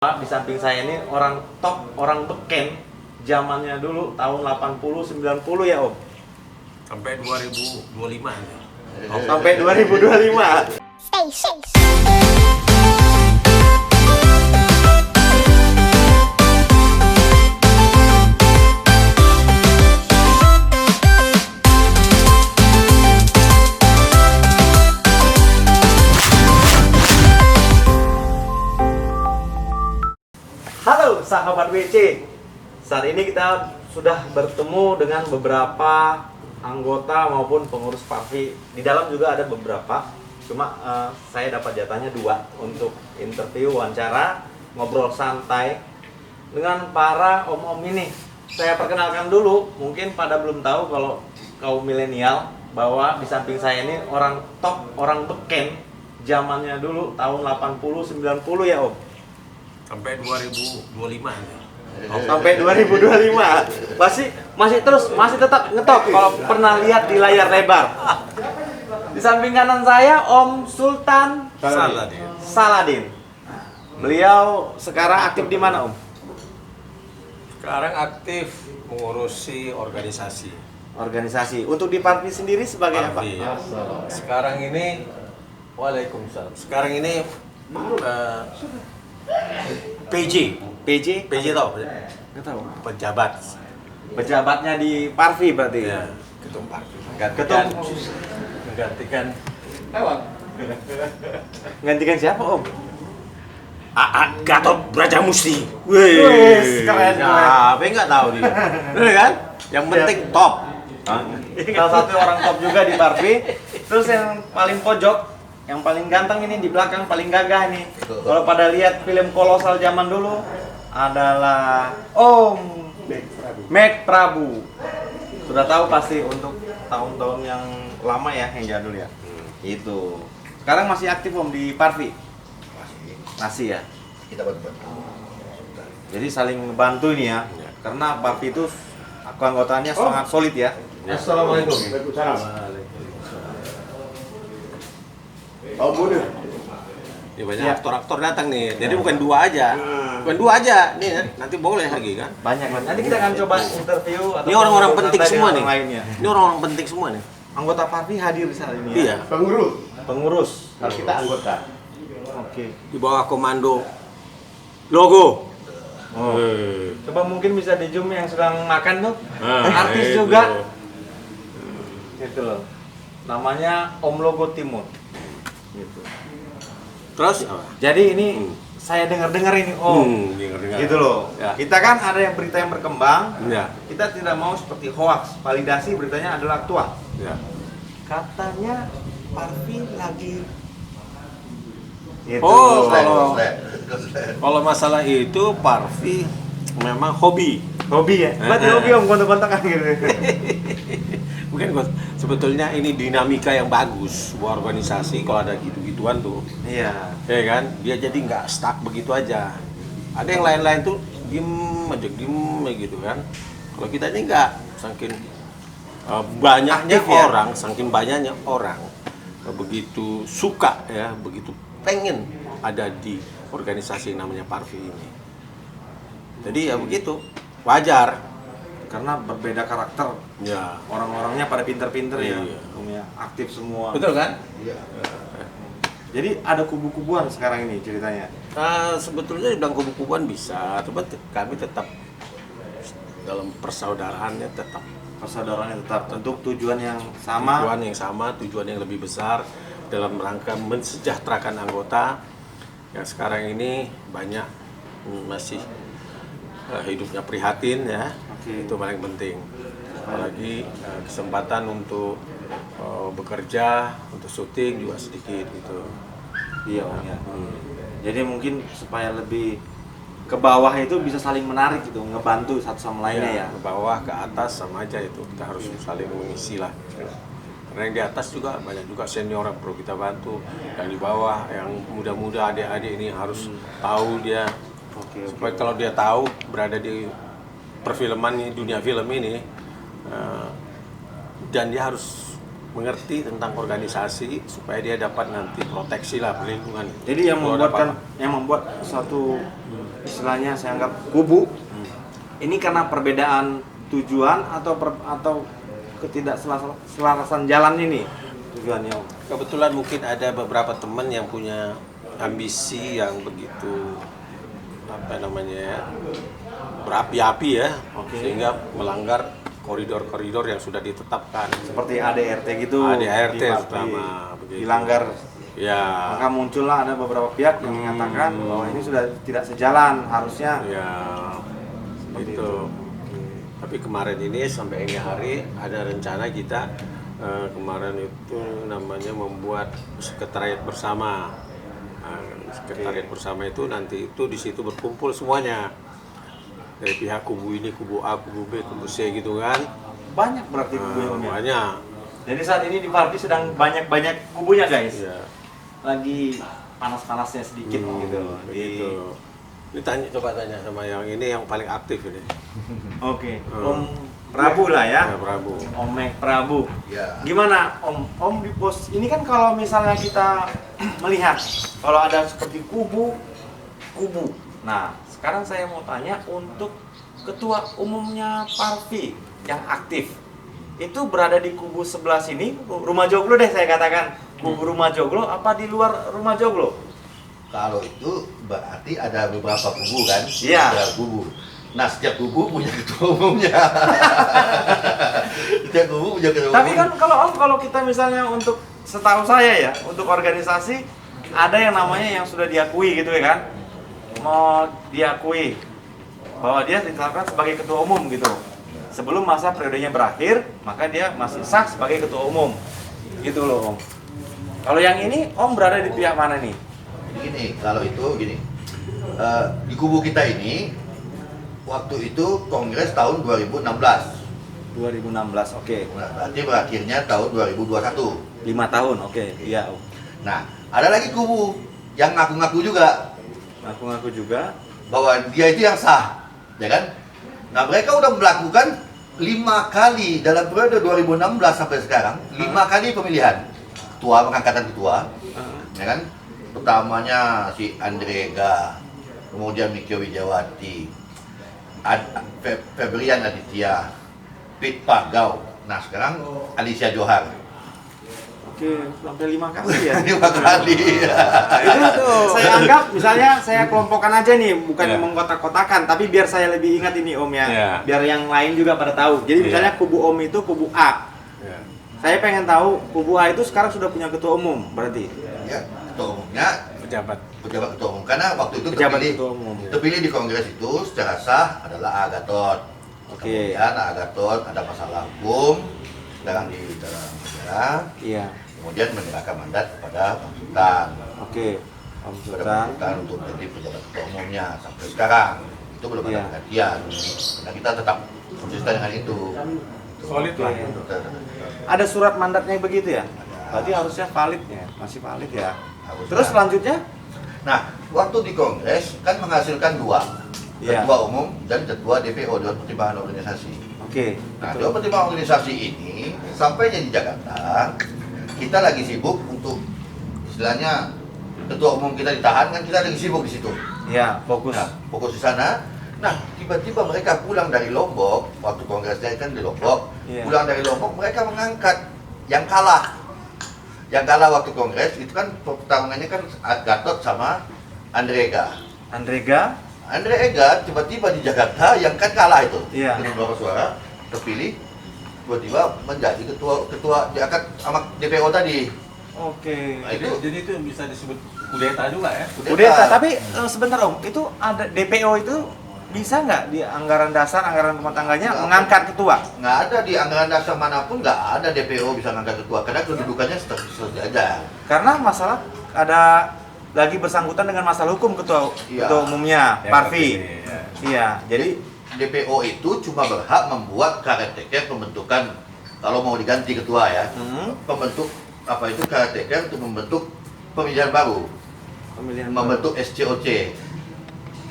Di samping saya ini orang top, orang beken zamannya dulu tahun 80 90 ya, Om. Sampai 2025 nih. Sampai 2025. Halo sahabat WC. Saat ini kita sudah bertemu dengan beberapa anggota maupun pengurus Parvi. Di dalam juga ada beberapa. Cuma saya dapat jatahnya 2 untuk interview, wawancara, ngobrol santai dengan para om-om ini. Saya perkenalkan dulu, mungkin pada belum tahu kalau kaum milenial bahwa di samping saya ini orang top, orang beken zamannya dulu tahun 80 90 ya, Om. Sampai 2025 nih. Sampai 2025 masih tetap ngetop kalau pernah lihat di layar lebar. Di samping kanan saya Om Sultan Saladin. Beliau sekarang aktif di mana, Om? Sekarang aktif mengurusi organisasi. Organisasi. Untuk di Parvi sendiri sebagai apa? Parvi, ya. Sekarang ini Waalaikumsalam. Sekarang ini PJ tahu? Nggak tahu. Pejabat. Pejabatnya di Parvi berarti. Ya, ketum Parvi. Gantikan siapa, Om? Gatot Brajamusti. Wih, keren. Siapa yang nggak tahu dia? Bener kan? Yang penting top. Salah satu orang top juga di Parvi. Terus yang paling pojok, yang paling ganteng ini di belakang, paling gagah nih. Kalau pada lihat film kolosal zaman dulu adalah Om Mek Prabu. Sudah tahu pasti untuk tahun-tahun yang lama ya, yang jadul ya. Itu. Sekarang masih aktif, Om, di Parvi? Masih ya. Kita bantu-bantu. Jadi saling membantu ini ya. Karena Parvi itu anggotanya sangat solid ya. Assalamualaikum. Waalaikumsalam. Oh, bodoh. Ya banyak Ya. aktor-aktor datang nih. Jadi bukan 2 aja. Bukan 2 aja nih kan. Nanti boleh lagi kan. Banyak. Nanti kita akan coba interview atau Ini orang-orang penting dengan semua orang nih. lainnya. Ini orang-orang penting semua nih. Anggota Parvi hadir di sana ini ya. Iya. Pengurus. Pengurus. Kalau kita anggota. Oke. Di bawah komando logo. Oh. Coba mungkin bisa di zoom yang sedang makan tuh. Artis itu. juga. Gitu loh. Namanya Om Logo Timur. Gitu. Terus Jadi ini saya dengar-dengar ini, Om. dengar-dengar. Gitu loh. Ya. Kita kan ada yang berita yang berkembang. Ya. Kita tidak mau seperti hoax. Validasi beritanya adalah aktual. Ya. Katanya Parvi lagi gitu. Oh, kalau masalah itu Parvi memang hobi. Hobi ya? Berarti hobi, Om, kontak-kontakan gitu. Bukan kok. Sebetulnya ini dinamika yang bagus buat organisasi kalau ada gitu-gituan tuh. Iya. Ya kan? Dia jadi nggak stuck begitu aja. Ada yang lain-lain tuh diem aja gitu kan. Kalau kita ini nggak, saking banyaknya Aktif ya? orang, saking banyaknya orang begitu suka ya, begitu pengen ada di organisasi yang namanya Parvi ini. Jadi ya begitu, wajar. Karena berbeda karakter. Ya. Orang-orangnya pada pinter-pinter ya. Iya. Om ya. Aktif semua. Betul kan? Iya. Jadi ada kubu-kubuan sekarang ini ceritanya. Sebetulnya dibilang kubu-kubuan bisa, tapi kami tetap dalam persaudaraannya tetap Persaudaraan tetap untuk tujuan yang sama. tujuan yang lebih besar dalam rangka mensejahterakan anggota yang sekarang ini banyak masih hidupnya prihatin ya. Oke. Itu paling penting. Apalagi kesempatan untuk bekerja, untuk syuting juga sedikit gitu. Iya, Om ya. Jadi mungkin supaya lebih ke bawah itu bisa saling menarik gitu, ngebantu satu sama lainnya ya. Ke bawah, ke atas sama aja itu. Kita harus saling mengisi lah. Karena yang di atas juga banyak juga senior yang perlu kita bantu. Yang di bawah, yang muda-muda, adik-adik ini harus tahu dia. Oke. Supaya kalau dia tahu berada di perfilman ini, dunia film ini, dan dia harus mengerti tentang organisasi supaya dia dapat nanti proteksi lah, perlindungan. Jadi yang Kalau ada membuat suatu istilahnya saya anggap kubu ini karena perbedaan tujuan atau ketidakselarasan jalan ini tujuannya Om. kebetulan mungkin ada beberapa teman yang punya ambisi yang begitu berapi-api ya, Oke. sehingga melanggar koridor-koridor yang sudah ditetapkan. Seperti ADRT gitu. ADRT di Parvi, terutama begitu. dilanggar. Ya, Maka muncullah ada beberapa pihak yang mengatakan bahwa ini sudah tidak sejalan, harusnya ya, seperti itu. Tapi kemarin ini sampai ini hari ada rencana kita kemarin itu namanya membuat sekretariat bersama. Sekretariat bersama itu nanti itu di situ berkumpul semuanya dari pihak kubu ini, kubu A, kubu B, kubu C gitu kan. Banyak berarti kubunya Om ya. Banyak. Jadi saat ini di Parvi sedang banyak kubunya guys. Ya. Lagi panas-panasnya sedikit gitu. Begitu. Ditanya, coba tanya sama yang ini yang paling aktif ini. Oke. Om Prabu lah ya. Ya, Prabu. Om Mek Prabu. Ya. Gimana Om di pos ini kan kalau misalnya kita melihat kalau ada seperti kubu. Nah, sekarang saya mau tanya untuk ketua umumnya Parvi yang aktif. Itu berada di kubu sebelah sini, rumah Joglo deh saya katakan. Kubu rumah Joglo apa di luar rumah Joglo? Kalau itu berarti ada beberapa kubu kan? Iya. Ada kubu. Nah, setiap kubu punya ketua umumnya. Setiap kubu punya ketua umum. Tapi kan kalau kita misalnya untuk setahu saya ya, untuk organisasi ada yang namanya yang sudah diakui gitu ya kan. Mau diakui bahwa dia ditetapkan sebagai ketua umum gitu. Sebelum masa periodenya berakhir, maka dia masih sah sebagai ketua umum. Gitu loh, Om. Kalau yang ini Om berada di pihak mana nih? Gini, kalau itu gini. Di kubu kita ini waktu itu kongres tahun 2016. 2016, oke. Nah, berarti berakhirnya tahun 2021. 5 tahun, oke. Iya, Om. Nah, ada lagi kubu yang ngaku-ngaku juga Ngaku-ngaku juga. bahwa dia itu yang sah, ya kan? Nah, mereka udah melakukan 5 kali dalam periode 2016 sampai sekarang, 5 kali pemilihan ketua, pengangkatan ketua, ya kan? Pertamanya si Andrega, kemudian Mikio Wijawati, Febrian Aditya, Pit Pagau. Nah, sekarang Alicia Johar. Oke, sampai 5 kali ya. 5 kali. Itu saya anggap misalnya saya kelompokkan aja nih, bukan Ya. mengkotak-kotakan, tapi biar saya lebih ingat ini Om ya. Ya. Biar yang lain juga pada tahu. Jadi misalnya kubu Om itu kubu A. Ya. Saya pengen tahu kubu A itu sekarang sudah punya ketua umum berarti. Ya, ketua umumnya Pejabat. pejabat ketua umum, karena waktu itu Pejabat ketua umum. terpilih di kongres itu secara sah adalah Agathon. Oke. Kemudian Agathon ada masalah hukum sedang di dalam penjara, Iya. kemudian menyerahkan mandat kepada Bang Sultan. Oke. Om Kepada Sultan. Bang Sultan untuk menjadi pejabat ketua umumnya sampai sekarang. Itu belum ada Iya. pergantian. Dan kita tetap konsisten dengan itu. Solid lah. Ada surat mandatnya begitu ya? Berarti harusnya valid ya, masih valid ya. Harusnya. Terus selanjutnya? Nah, waktu di kongres kan menghasilkan 2, Iya. ketua umum dan ketua DPO, Dewan Pertimbangan Organisasi. Oke. Nah, betul. Dewan Pertimbangan Organisasi ini sampainya di Jakarta, kita lagi sibuk untuk istilahnya ketua umum kita ditahan, kan kita lagi sibuk di situ. Iya, fokus. Nah, fokus di sana. Nah, tiba-tiba mereka pulang dari Lombok, waktu kongresnya kan di Lombok, Iya. pulang dari Lombok mereka mengangkat yang kalah. Yang kalah waktu kongres itu kan pertarungannya kan Gatot sama Andrega. Andrega. Andrega tiba-tiba di Jakarta yang kan kalah itu Iya. dengan beberapa suara terpilih, tiba-tiba menjadi ketua diangkat sama DPO tadi. Oke. Nah, itu Jadi itu bisa disebut kudeta juga ya? Kudeta, tapi sebentar Om, itu ada DPO itu bisa nggak di anggaran dasar, anggaran rumah tangganya Nggak. mengangkat ketua? nggak ada di anggaran dasar manapun, nggak ada DPO bisa ngangkat ketua karena kedudukannya seperti aja. Karena masalah ada lagi bersangkutan dengan masalah hukum ketua Iya. ketua umumnya Ya, Parvi. ya. Iya, jadi DPO itu cuma berhak membuat KRTK pembentukan kalau mau diganti ketua ya, pembentuk apa itu KRTK untuk membentuk pemilihan baru, pemilihan membentuk SCOC.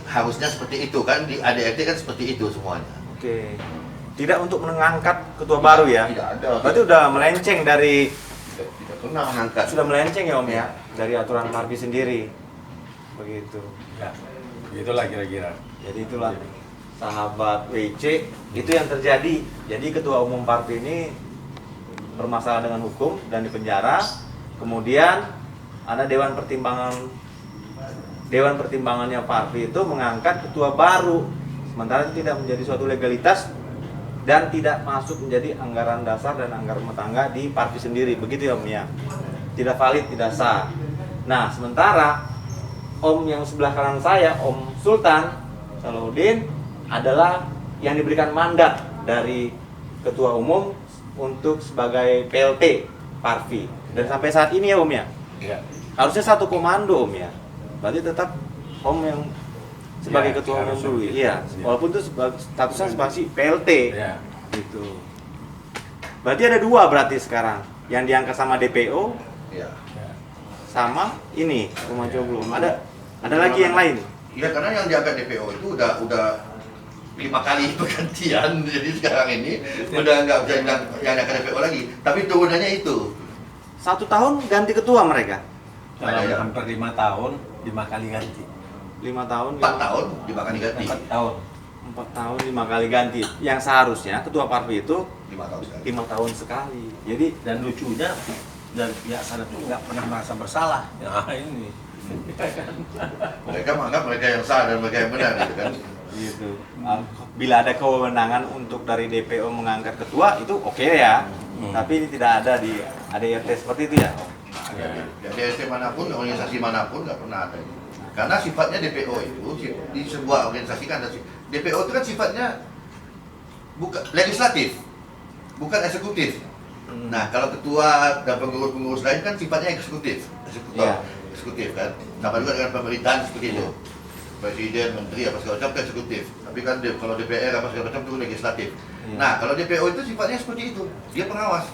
Harusnya seperti itu kan, di ADRT kan seperti itu semuanya. Oke. tidak untuk mengangkat ketua baru ya. Tidak ada. Berarti udah melenceng dari Tidak pernah mengangkat. sudah melenceng ya Om ya dari aturan Parvi sendiri. Begitu. Ya, begitulah kira-kira. Jadi itulah sahabat WC itu yang terjadi. Jadi ketua umum Parvi ini bermasalah dengan hukum dan dipenjara. Kemudian ada dewan pertimbangannya Parvi itu mengangkat ketua baru. Sementara itu tidak menjadi suatu legalitas dan tidak masuk menjadi anggaran dasar dan anggaran rumah tangga di Parvi sendiri. Begitu ya Om ya. Tidak valid, tidak sah. Nah, sementara Om yang sebelah kanan saya, Om Sultan Salahuddin adalah yang diberikan mandat dari ketua umum untuk sebagai PLT Parvi. Dan sampai saat ini ya Om ya, Ya. harusnya satu komando Om ya. Berarti tetap Om yang sebagai Ya, ketua umum harusnya dulu. begitu. Iya, Ya. walaupun itu statusnya sebagai PLT. Ya. Gitu. Berarti ada dua berarti sekarang. Yang diangkat sama DPO Ya. sama ini rumah Joglo. Ada lagi yang lain. Ya karena yang diangkat DPO itu udah 5 kali pergantian, jadi sekarang ini udah nggak bisa bilang yang diangkat DPO lagi. Tapi turunannya itu. 1 tahun ganti ketua mereka. Dalam Ada ya. hampir 5 tahun, 5 kali ganti. 5 tahun. 4 tahun 5 kali ganti. 4 tahun. 4 tahun 5 kali ganti. Yang seharusnya ketua Parvi itu 5 tahun sekali. 5 tahun sekali. Jadi Dan lucunya dari pihak sana tuh nggak pernah merasa bersalah. Ya ini. Mereka menganggap mereka yang sah dan mereka yang benar gitu kan. gitu. Bila ada kewenangan untuk dari DPO mengangkat ketua itu oke ya. Tapi ini tidak ada di ADRT seperti itu ya. Ya, DST manapun, organisasi manapun nggak pernah ada. Karena sifatnya DPO itu di sebuah organisasi kan ada DPO itu kan sifatnya bukan legislatif, bukan eksekutif. Nah, kalau ketua dan pengurus-pengurus lain kan sifatnya eksekutif, Iya. eksekutif kan. Sama juga dengan pemerintahan seperti itu. Presiden, menteri, apa segala macam itu eksekutif. Tapi kan kalau DPR apa segala macam itu legislatif. Iya. Nah, kalau DPO itu sifatnya seperti itu, dia pengawas.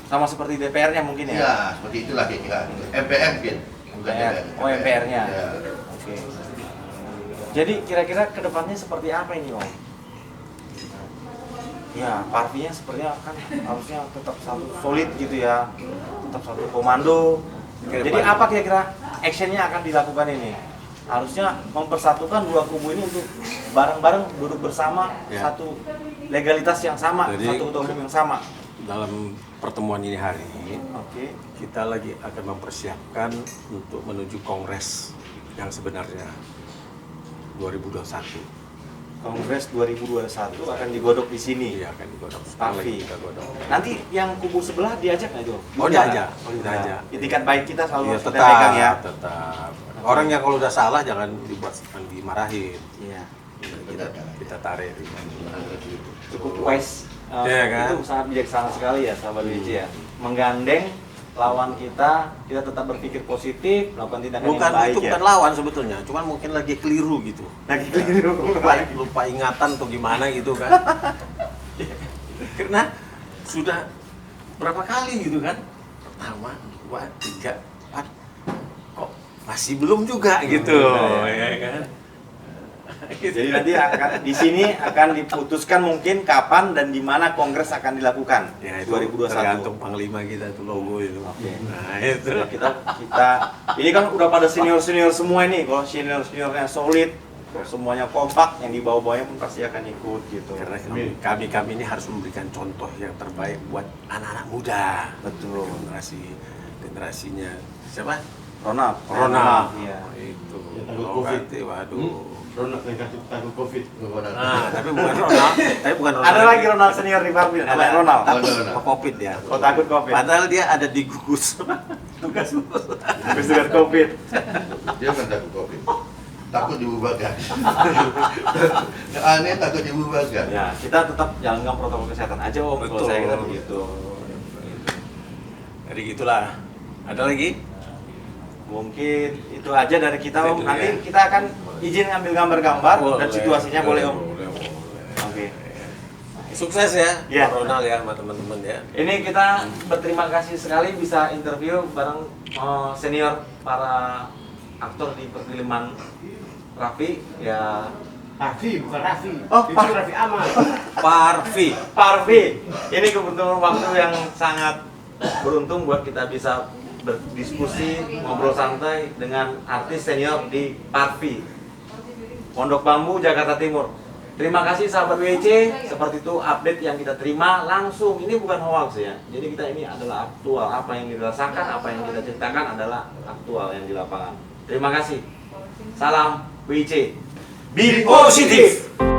Sama seperti DPR-nya mungkin ya. Iya, seperti itulah kira-kira. MPR mungkin. Bukan MPR. Oh, MPR-nya. Ya. Oke. Jadi kira-kira kedepannya seperti apa ini Om? Ya, Parvinya sepertinya kan harusnya tetap satu solid gitu ya, tetap satu komando. Jadi apa kira-kira actionnya akan dilakukan ini? Harusnya mempersatukan dua kubu ini untuk bareng-bareng duduk bersama, Ya. satu legalitas yang sama, Jadi- satu ketua umum yang sama. Dalam pertemuan ini hari, Oke. kita lagi akan mempersiapkan untuk menuju kongres yang sebenarnya 2021. Kongres 2021 akan digodok di sini. Iya, akan digodok. Parvi. Lagi kita godok. Nanti yang kubu sebelah diajak nggak itu? Oh, diajak. Oh, Diajak. Itikat baik kita selalu Iya, kita tetap, pegang ya. tetap. Orang yang kalau udah salah jangan dimarahin. Iya. Kita tarik. Cukup wise. Iya, kan? Itu sangat bijaksana sekali ya sahabat WC ya. Menggandeng lawan kita tetap berpikir positif, melakukan tindakan Bukan yang baik itu ya. bukan lawan sebetulnya, cuman mungkin lagi keliru gitu. Lagi keliru. Lupa ingatan atau gimana gitu kan. Karena sudah berapa kali gitu kan. Pertama, 2, 3, 4. Kok masih belum juga gitu. Ya kan? Jadi nanti akan di sini akan diputuskan mungkin kapan dan di mana kongres akan dilakukan. Ya itu 2021. tergantung panglima kita tuh logo itu. Oke. Nah, itu. Ya, kita ini kan udah pada senior semua ini. Kalau seniornya solid, kalau semuanya kompak, yang di bawah-bawahnya pun pasti akan ikut gitu. Karena kami ini harus memberikan contoh yang terbaik buat anak-anak muda. Betul. Generasinya siapa? Ronald. Iya. Iya. Itu. Takut Kalau COVID. ganti, waduh. Ronald yang takut COVID. Nah, tapi bukan Ronald. Tapi bukan Ronald. Ada lagi Ronald senior di Parvi, namanya Ronald. Takut Ronald. sama COVID ya. Oh, takut COVID. Padahal dia ada di gugus tugas khusus. Habis dengan COVID. Dia kan takut COVID. Takut dibubarkan. Aneh takut dibubarkan. Ya, kita tetap jalankan protokol kesehatan aja Om. Kalau Betul. saya kira begitu. Jadi gitulah. Ada lagi? Mungkin itu aja dari kita Om. Itu Nanti ya. kita akan izin ngambil gambar-gambar dan Boleh. situasinya boleh Om. Boleh. Oke. Sukses ya, Iya. Pak Ronald ya, sama teman-teman ya. Ini kita berterima kasih sekali bisa interview bareng senior para aktor di perfilman Raffi. Ya Raffi, bukan Raffi. Oh, Itu Raffi Ahmad. Parvi. Parvi, ini kebetulan waktu yang sangat beruntung buat kita bisa berdiskusi, ngobrol santai dengan artis senior di Parvi, Pondok Bambu, Jakarta Timur. Terima kasih sahabat WC, seperti itu update yang kita terima langsung. Ini bukan hoax ya, jadi kita ini adalah aktual. Apa yang dirasakan, apa yang kita ceritakan adalah aktual yang di lapangan. Terima kasih. Salam WC. Be positive.